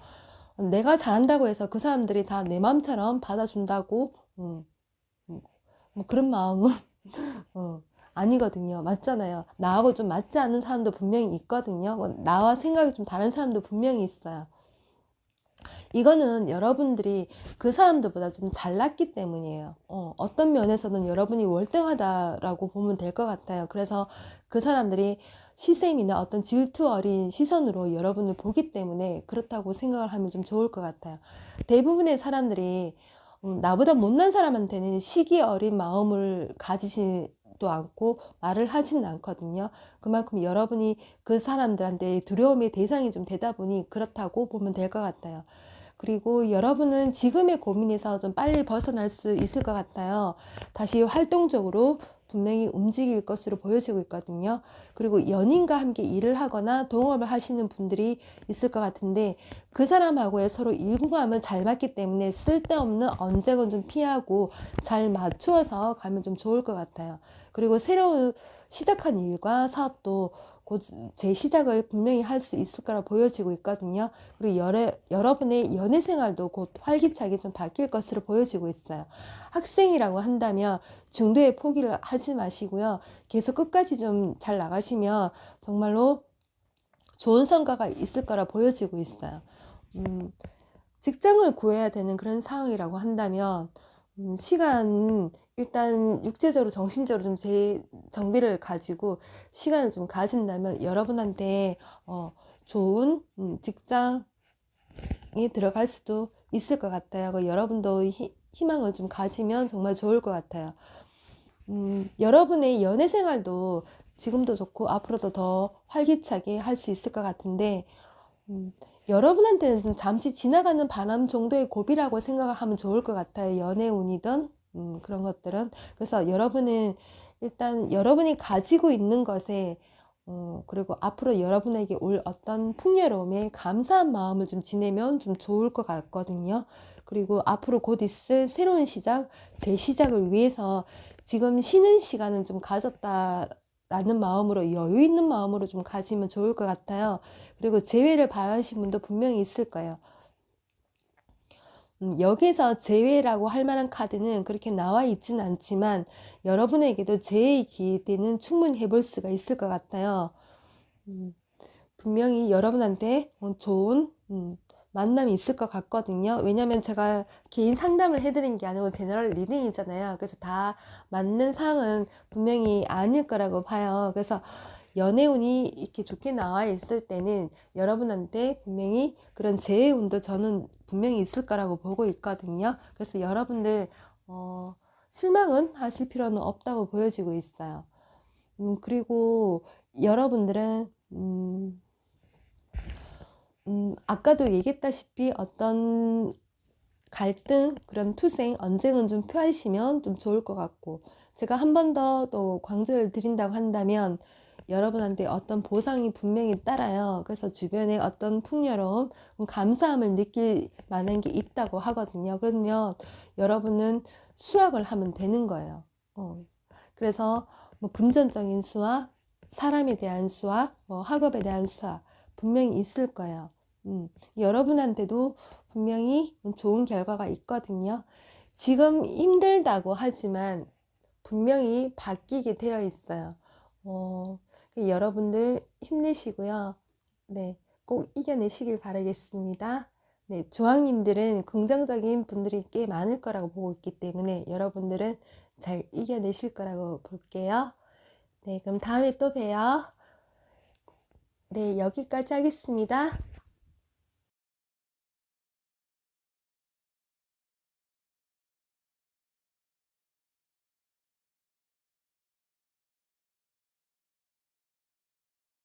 내가 잘한다고 해서 그 사람들이 다 내 맘처럼 받아준다고 뭐 그런 마음은 아니거든요. 맞잖아요. 나하고 좀 맞지 않는 사람도 분명히 있거든요. 나와 생각이 좀 다른 사람도 분명히 있어요. 이거는 여러분들이 그 사람들보다 좀 잘났기 때문이에요. 어떤 면에서는 여러분이 월등하다라고 보면 될 것 같아요. 그래서 그 사람들이 시샘이나 어떤 질투 어린 시선으로 여러분을 보기 때문에 그렇다고 생각을 하면 좀 좋을 것 같아요. 대부분의 사람들이 나보다 못난 사람한테는 시기 어린 마음을 가지지도 않고 말을 하지는 않거든요. 그만큼 여러분이 그 사람들한테 두려움의 대상이 좀 되다 보니 그렇다고 보면 될 것 같아요. 그리고 여러분은 지금의 고민에서 좀 빨리 벗어날 수 있을 것 같아요. 다시 활동적으로 분명히 움직일 것으로 보여지고 있거든요. 그리고 연인과 함께 일을 하거나 동업을 하시는 분들이 있을 것 같은데 그 사람하고의 서로 일구감은 잘 맞기 때문에 쓸데없는 언쟁은 좀 피하고 잘 맞추어서 가면 좀 좋을 것 같아요. 그리고 새로운 시작한 일과 사업도 곧 재시작을 분명히 할 수 있을 거라 보여지고 있거든요. 그리고 여러분의 연애 생활도 곧 활기차게 좀 바뀔 것으로 보여지고 있어요. 학생이라고 한다면 중도에 포기를 하지 마시고요. 계속 끝까지 좀 잘 나가시면 정말로 좋은 성과가 있을 거라 보여지고 있어요. 직장을 구해야 되는 그런 상황이라고 한다면 시간 일단 육체적으로 정신적으로 좀 정비를 가지고 시간을 좀 가진다면 여러분한테 좋은 직장에 들어갈 수도 있을 것 같아요. 여러분도 희망을 좀 가지면 정말 좋을 것 같아요. 여러분의 연애 생활도 지금도 좋고 앞으로도 더 활기차게 할 수 있을 것 같은데 여러분한테는 좀 잠시 지나가는 바람 정도의 고비라고 생각하면 좋을 것 같아요. 연애운이든 그런 것들은. 그래서 여러분은 일단 여러분이 가지고 있는 것에 그리고 앞으로 여러분에게 올 어떤 풍요로움에 감사한 마음을 좀 지내면 좀 좋을 것 같거든요. 그리고 앞으로 곧 있을 새로운 시작, 재시작을 위해서 지금 쉬는 시간을 좀 가졌다라는 마음으로 여유 있는 마음으로 좀 가지면 좋을 것 같아요. 그리고 재회를 바라신 분도 분명히 있을 거예요. 여기서 재회라고 할 만한 카드는 그렇게 나와 있지는 않지만 여러분에게도 재회의 기회는 충분히 해볼 수가 있을 것 같아요. 분명히 여러분한테 좋은 만남이 있을 것 같거든요. 왜냐면 제가 개인 상담을 해드린 게 아니고 제너럴 리딩이잖아요. 그래서 다 맞는 상은 분명히 아닐 거라고 봐요. 그래서 연애운이 이렇게 좋게 나와 있을 때는 여러분한테 분명히 그런 재해운도 저는 분명히 있을 거라고 보고 있거든요. 그래서 여러분들 실망은 하실 필요는 없다고 보여지고 있어요. 그리고 여러분들은 아까도 얘기했다시피 어떤 갈등, 그런 투쟁, 언쟁은 좀 피하시면 좀 좋을 것 같고 제가 한 번 더 또 강조를 드린다고 한다면 여러분한테 어떤 보상이 분명히 따라요. 그래서 주변에 어떤 풍요로움, 감사함을 느낄 만한 게 있다고 하거든요. 그러면 여러분은 수학을 하면 되는 거예요. 그래서 뭐 금전적인 수학, 사람에 대한 수학, 뭐 학업에 대한 수학 분명히 있을 거예요. 여러분한테도 분명히 좋은 결과가 있거든요. 지금 힘들다고 하지만 분명히 바뀌게 되어 있어요. 여러분들 힘내시고요. 네, 꼭 이겨내시길 바라겠습니다. 네, 조항님들은 긍정적인 분들이 꽤 많을 거라고 보고 있기 때문에 여러분들은 잘 이겨내실 거라고 볼게요. 네, 그럼 다음에 또 봬요. 네, 여기까지 하겠습니다.